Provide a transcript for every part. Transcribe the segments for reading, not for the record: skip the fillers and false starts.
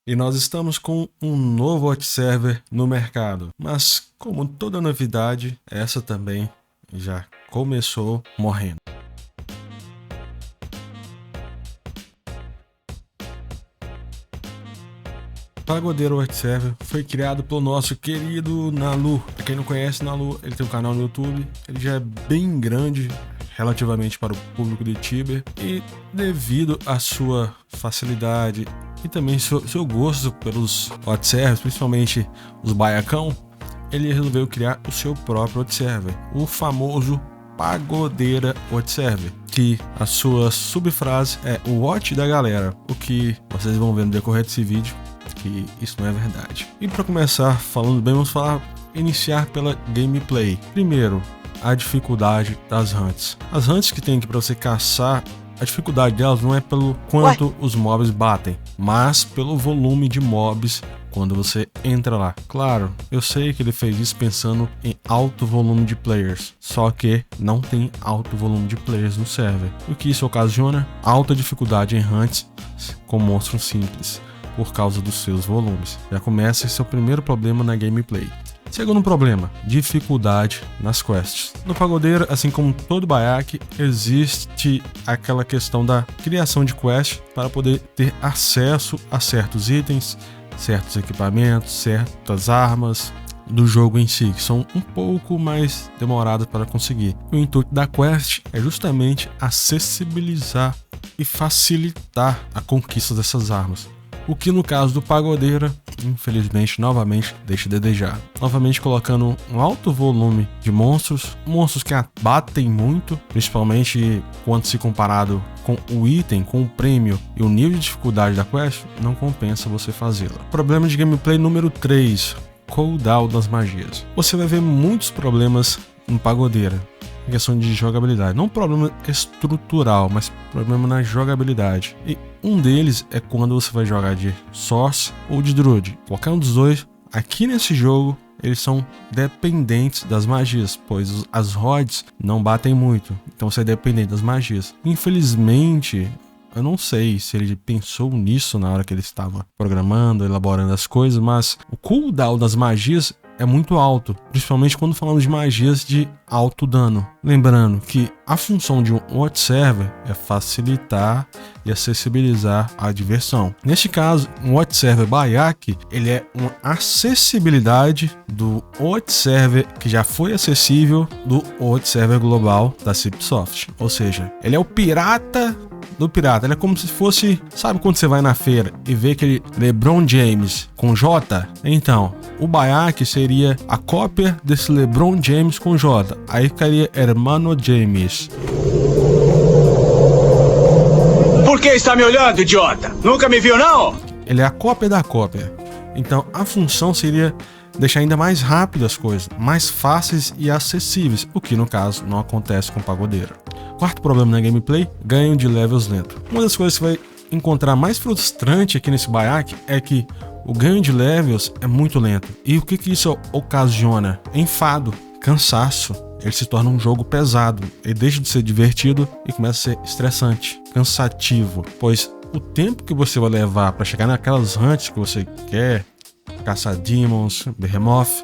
E nós estamos com um novo watch server no mercado. Mas, como toda novidade, essa também já começou morrendo. Pagodeiro Watch Server foi criado pelo nosso querido Nalu. Pra quem não conhece, Nalu, ele tem um canal no YouTube. Ele já é bem grande relativamente para o público de Tibia. E devido à sua facilidade e também seu gosto pelos watch servers, principalmente os baiacão, ele resolveu criar o seu próprio watch server, o famoso Pagodeira Watch Server, que a sua subfrase é o watch da galera, o que vocês vão ver no decorrer desse vídeo que isso não é verdade. E para começar falando bem, vamos iniciar pela gameplay. Primeiro, a dificuldade das hunts. As hunts que tem aqui para você caçar, a dificuldade delas não é pelo quanto os mobs batem, mas pelo volume de mobs quando você entra lá. Claro, eu sei que ele fez isso pensando em alto volume de players, só que não tem alto volume de players no server. O que isso ocasiona? Alta dificuldade em hunts com monstros simples, por causa dos seus volumes. Já começa esse é o primeiro problema na gameplay. Segundo problema, dificuldade nas quests. No Pagodeira, assim como todo baiaque, existe aquela questão da criação de quest para poder ter acesso a certos itens, certos equipamentos, certas armas do jogo em si, que são um pouco mais demoradas para conseguir. O intuito da quest é justamente acessibilizar e facilitar a conquista dessas armas. O que no caso do Pagodeira, infelizmente, novamente, deixa a desejar. Novamente colocando um alto volume de monstros que batem muito, principalmente quando se comparado com o item, com o prêmio e o nível de dificuldade da quest, não compensa você fazê-la. Problema de gameplay número 3, cooldown das magias. Você vai ver muitos problemas no Pagodeira em questão de jogabilidade, não problema estrutural, mas problema na jogabilidade. E um deles é quando você vai jogar de Source ou de Druid. Qualquer um dos dois, aqui nesse jogo, eles são dependentes das magias, pois as rods não batem muito, então você é dependente das magias. Infelizmente, eu não sei se ele pensou nisso na hora que ele estava programando, elaborando as coisas, mas o cooldown das magias é muito alto, principalmente quando falamos de magias de alto dano. Lembrando que a função de um watch server é facilitar e acessibilizar a diversão. Neste caso, um watch server baiaque, ele é uma acessibilidade do watch server que já foi acessível do watch server global da Cipsoft. Ou seja, ele é o pirata do pirata. Ele é como se fosse, sabe quando você vai na feira e vê aquele LeBron James com J? Então, o baiaque seria a cópia desse LeBron James com J. Aí ficaria Hermano James. Por que está me olhando, idiota? Nunca me viu, não? Ele é a cópia da cópia. Então, a função seria deixar ainda mais rápido as coisas, mais fáceis e acessíveis, o que no caso não acontece com o Pagodeira. Quarto problema na gameplay, ganho de levels lento. Uma das coisas que você vai encontrar mais frustrante aqui nesse baiaque é que o ganho de levels é muito lento. E o que isso ocasiona? Enfado, cansaço. Ele se torna um jogo pesado. Ele deixa de ser divertido e começa a ser estressante, cansativo. Pois o tempo que você vai levar para chegar naquelas hunts que você quer, caçar demons, behemoth,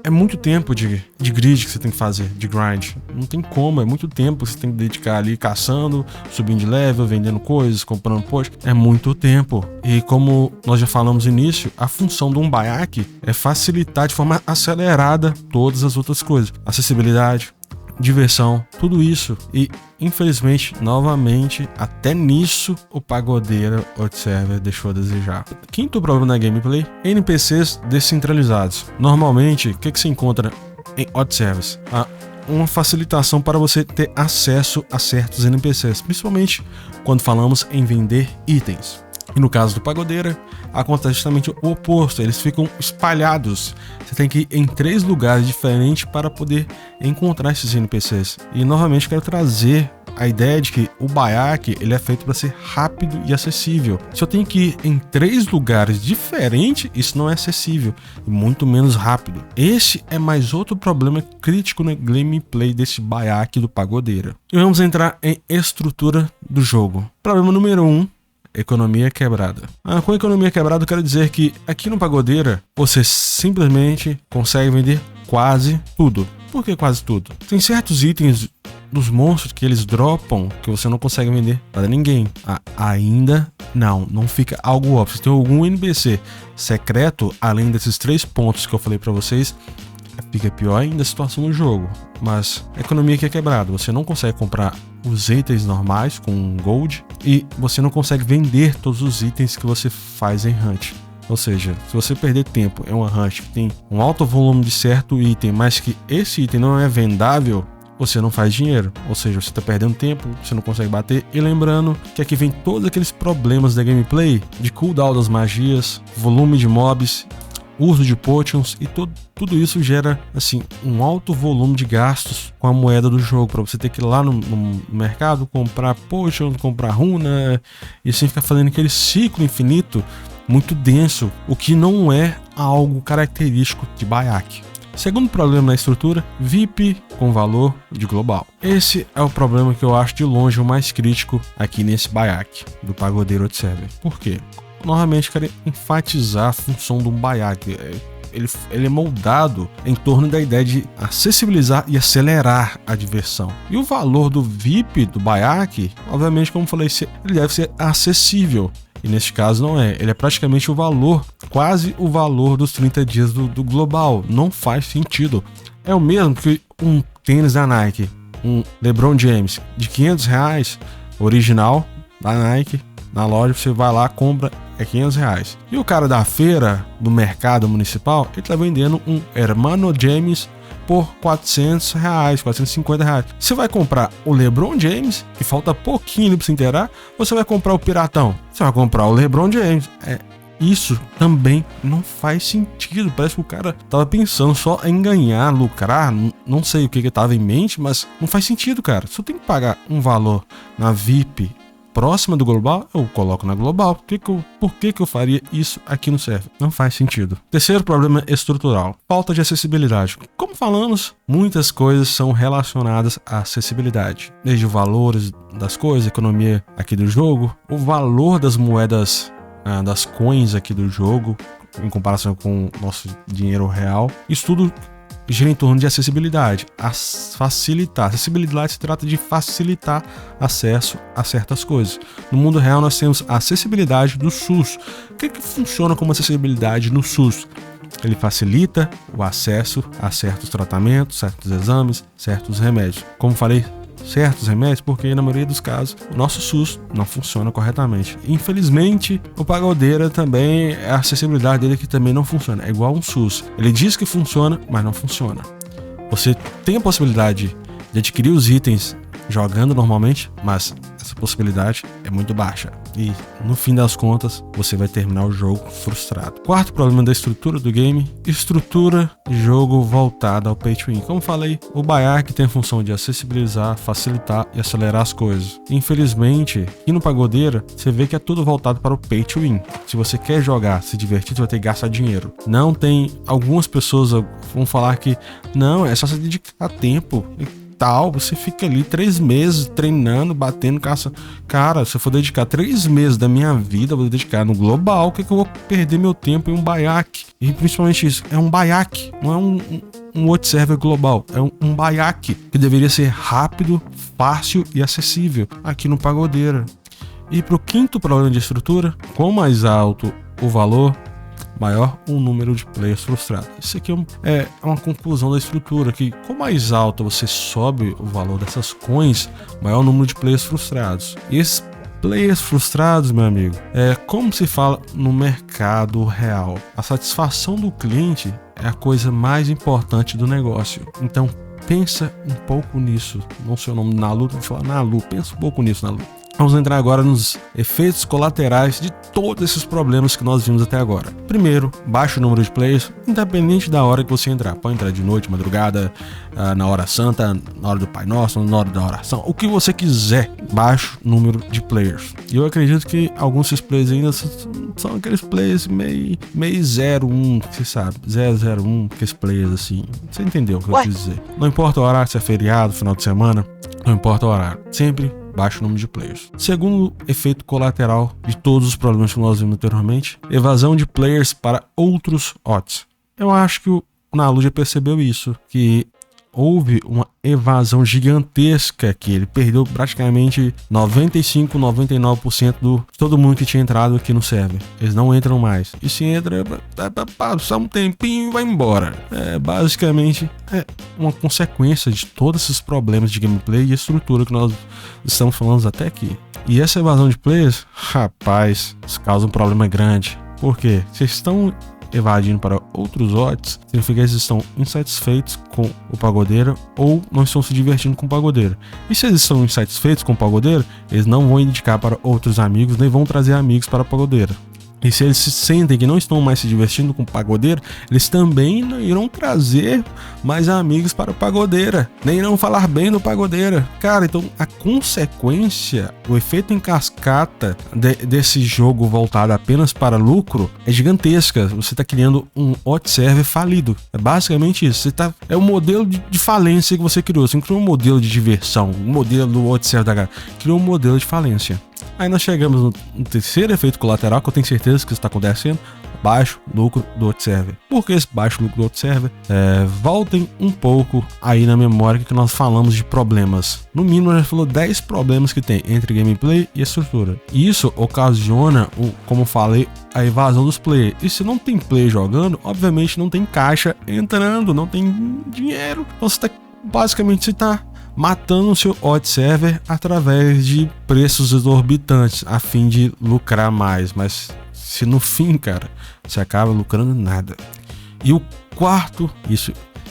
é muito tempo de grid que você tem que fazer, de grind. Não tem como, é muito tempo que você tem que dedicar ali caçando, subindo de level, vendendo coisas, comprando post. É muito tempo. E como nós já falamos no início, a função de um baiaque é facilitar de forma acelerada todas as outras coisas. Acessibilidade, diversão, tudo isso. E infelizmente, novamente, até nisso o Pagodeira Watch Server deixou a desejar. Quinto problema na gameplay, NPCs descentralizados. Normalmente, o que se encontra em Watch Servers? Uma facilitação para você ter acesso a certos NPCs, principalmente quando falamos em vender itens. E no caso do Pagodeira, acontece justamente o oposto, eles ficam espalhados. Você tem que ir em 3 lugares diferentes para poder encontrar esses NPCs. E novamente quero trazer a ideia de que o baiaque ele é feito para ser rápido e acessível. Se eu tenho que ir em 3 lugares diferentes, isso não é acessível e muito menos rápido. Esse é mais outro problema crítico no gameplay desse baiaque do Pagodeira. E vamos entrar em estrutura do jogo. Problema número 1 economia quebrada. Com economia quebrada eu quero dizer que aqui no Pagodeira você simplesmente consegue vender quase tudo. Por que quase tudo? Tem certos itens dos monstros que eles dropam que você não consegue vender para ninguém. Ainda não fica algo óbvio. Se tem algum NPC secreto, além desses 3 pontos que eu falei para vocês, fica pior ainda a situação no jogo. Mas a economia aqui é quebrada. Você não consegue comprar os itens normais com gold e você não consegue vender todos os itens que você faz em hunt. Ou seja, se você perder tempo em uma hunt que tem um alto volume de certo item, mas que esse item não é vendável, você não faz dinheiro. Ou seja, você está perdendo tempo, você não consegue bater. E lembrando que aqui vem todos aqueles problemas da gameplay, de cooldown das magias, volume de mobs, uso de potions, e tudo isso gera assim um alto volume de gastos com a moeda do jogo, para você ter que ir lá no mercado comprar potions, comprar runa, e assim ficar fazendo aquele ciclo infinito muito denso, o que não é algo característico de Bayek. Segundo problema na estrutura, VIP com valor de global. Esse é o problema que eu acho de longe o mais crítico aqui nesse Bayek do Pagodeiro de Server. Por quê? Novamente quero enfatizar a função do Bayek. Ele é moldado em torno da ideia de acessibilizar e acelerar a diversão. E o valor do VIP do Bayek, obviamente, como falei, ele deve ser acessível. E neste caso não é. Ele é praticamente o valor, quase o valor dos 30 dias do global. Não faz sentido. É o mesmo que um tênis da Nike, um LeBron James de R$500, original da Nike, na loja você vai lá, compra, é R$500. E o cara da feira, do mercado municipal, ele tá vendendo um Hermano James por R$400, R$450. Você vai comprar o LeBron James, que falta pouquinho pra você inteirar, ou você vai comprar o Piratão? Você vai comprar o LeBron James. Isso também não faz sentido. Parece que o cara tava pensando só em ganhar, lucrar. Não sei o que ele tava em mente, mas não faz sentido, cara. Se eu tenho que pagar um valor na VIP próxima do global, eu coloco na global. Por que eu faria isso aqui no server? Não faz sentido. Terceiro problema estrutural: falta de acessibilidade. Como falamos, muitas coisas são relacionadas à acessibilidade. Desde os valores das coisas, economia aqui do jogo, o valor das moedas, das coins aqui do jogo, em comparação com o nosso dinheiro real. Isso tudo gira em torno de acessibilidade, facilitar. Acessibilidade se trata de facilitar acesso a certas coisas. No mundo real nós temos a acessibilidade do SUS. O que funciona como acessibilidade no SUS? Ele facilita o acesso a certos tratamentos, certos exames, certos remédios. Como falei, certos remédios, porque na maioria dos casos o nosso SUS não funciona corretamente. Infelizmente, o Pagodeira também, a acessibilidade dele que também não funciona. É igual um SUS. Ele diz que funciona, mas não funciona. Você tem a possibilidade de adquirir os itens jogando normalmente, mas essa possibilidade é muito baixa. E no fim das contas, você vai terminar o jogo frustrado. Quarto problema da estrutura do game: estrutura de jogo voltada ao pay to win. Como falei, o Bayek tem a função de acessibilizar, facilitar e acelerar as coisas. Infelizmente, aqui no Pagodeira, você vê que é tudo voltado para o pay to win. Se você quer jogar, se divertir, você vai ter que gastar dinheiro. Não tem... Algumas pessoas vão falar que não, é só você dedicar tempo tal, você fica ali 3 meses treinando, batendo, caça. Cara, se eu for dedicar 3 meses da minha vida, eu vou dedicar no global, que eu vou perder meu tempo em um Bayek? E principalmente isso, é um Bayek, não é um outro server global, é um Bayek que deveria ser rápido, fácil e acessível aqui no Pagodeira. E pro quinto problema de estrutura: quanto mais alto o valor, maior o número de players frustrados. Isso aqui é uma conclusão da estrutura, que quanto mais alto você sobe o valor dessas coins, maior o número de players frustrados. E esses players frustrados, meu amigo, é como se fala no mercado real. A satisfação do cliente é a coisa mais importante do negócio. Então pensa um pouco nisso. Não sei o nome Nalu, vou falar Nalu. Pensa um pouco nisso, Nalu. Vamos entrar agora nos efeitos colaterais de todos esses problemas que nós vimos até agora. Primeiro, baixo número de players, independente da hora que você entrar. Pode entrar de noite, madrugada, na hora santa, na hora do Pai Nosso, na hora da oração, o que você quiser. Baixo número de players. E eu acredito que alguns desses players ainda são aqueles players meio 01, você sabe, 001, aqueles players assim. Você entendeu o que eu quis dizer. Não importa o horário, se é feriado, final de semana, não importa o horário. Sempre baixo número de players. Segundo efeito colateral de todos os problemas que nós vimos anteriormente, evasão de players para outros odds. Eu acho que o Nalu já percebeu isso, que houve uma evasão gigantesca aqui. Ele perdeu praticamente 95, 99% de todo mundo que tinha entrado aqui no server. Eles não entram mais. E se entra, vai passar um tempinho e vai embora. Basicamente, é uma consequência de todos esses problemas de gameplay e estrutura que nós estamos falando até aqui. E essa evasão de players, rapaz, isso causa um problema grande. Por quê? Vocês estão evadindo para outros odds, significa que eles estão insatisfeitos com o pagodeiro ou não estão se divertindo com o pagodeiro. E se eles estão insatisfeitos com o pagodeiro, eles não vão indicar para outros amigos, nem vão trazer amigos para o pagodeiro. E se eles se sentem que não estão mais se divertindo com o pagodeiro, eles também não irão trazer mais amigos para o pagodeira, nem irão falar bem do pagodeira. Cara, então a consequência, o efeito em cascata desse jogo voltado apenas para lucro é gigantesca. Você está criando um odd server falido. É basicamente isso. É o modelo de falência que você criou. Você não criou um modelo de diversão, um modelo do odd server da galera. Criou um modelo de falência. Aí nós chegamos no terceiro efeito colateral, que eu tenho certeza que isso está acontecendo: baixo lucro do odd server. Por que esse baixo lucro do odd server? Voltem um pouco aí na memória que nós falamos de problemas. No mínimo, a gente falou 10 problemas que tem entre gameplay e estrutura. E isso ocasiona, como falei, a evasão dos players. E se não tem player jogando, obviamente não tem caixa entrando, não tem dinheiro. Então você está matando o seu odd server através de preços exorbitantes a fim de lucrar mais, mas se no fim, cara, você acaba lucrando nada. E o quarto,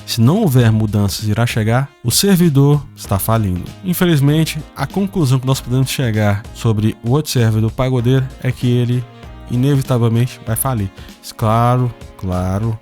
se não houver mudanças, irá chegar: o servidor está falindo. Infelizmente, a conclusão que nós podemos chegar sobre o odd server do pagodeiro é que ele inevitavelmente vai falir. Claro,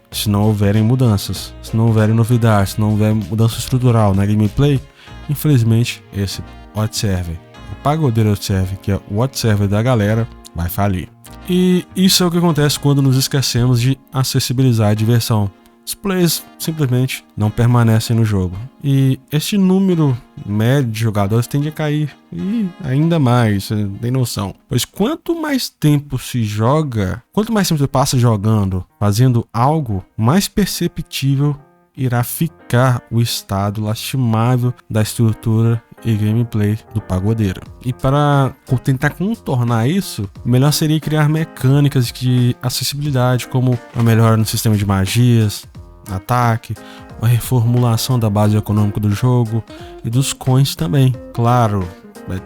se não houverem mudanças, se não houverem novidades, se não houver mudança estrutural na gameplay, infelizmente esse odd server, o pagodeiro odd server, que é o odd server da galera, vai falir. E isso é o que acontece quando nos esquecemos de acessibilizar a diversão. Os players simplesmente não permanecem no jogo. E este número médio de jogadores tende a cair. E ainda mais, você tem noção. Pois quanto mais tempo se joga, quanto mais tempo você passa jogando, fazendo algo, mais perceptível irá ficar o estado lastimável da estrutura e gameplay do pagodeiro. E para tentar contornar isso, o melhor seria criar mecânicas de acessibilidade, como a melhora no sistema de magias, ataque, a reformulação da base econômica do jogo e dos coins também. Claro,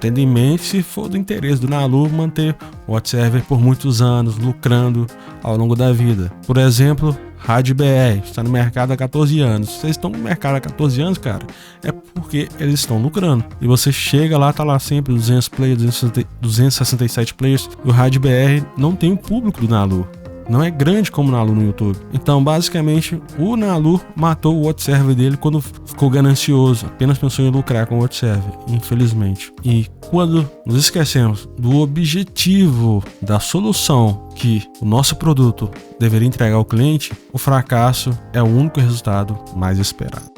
tendo em mente, se for do interesse do Nalu, manter o odd server por muitos anos, lucrando ao longo da vida. Por exemplo, RadBR está no mercado há 14 anos. Vocês estão no mercado há 14 anos, cara, é porque eles estão lucrando. E você chega lá, tá lá sempre 200 players, 267 players. E o RadBR não tem o público do Nalu. Não é grande como o Nalu no YouTube. Então, basicamente, o Nalu matou o odd server dele quando ficou ganancioso. Apenas pensou em lucrar com o odd server, infelizmente. E quando nos esquecemos do objetivo, da solução que o nosso produto deveria entregar ao cliente, o fracasso é o único resultado mais esperado.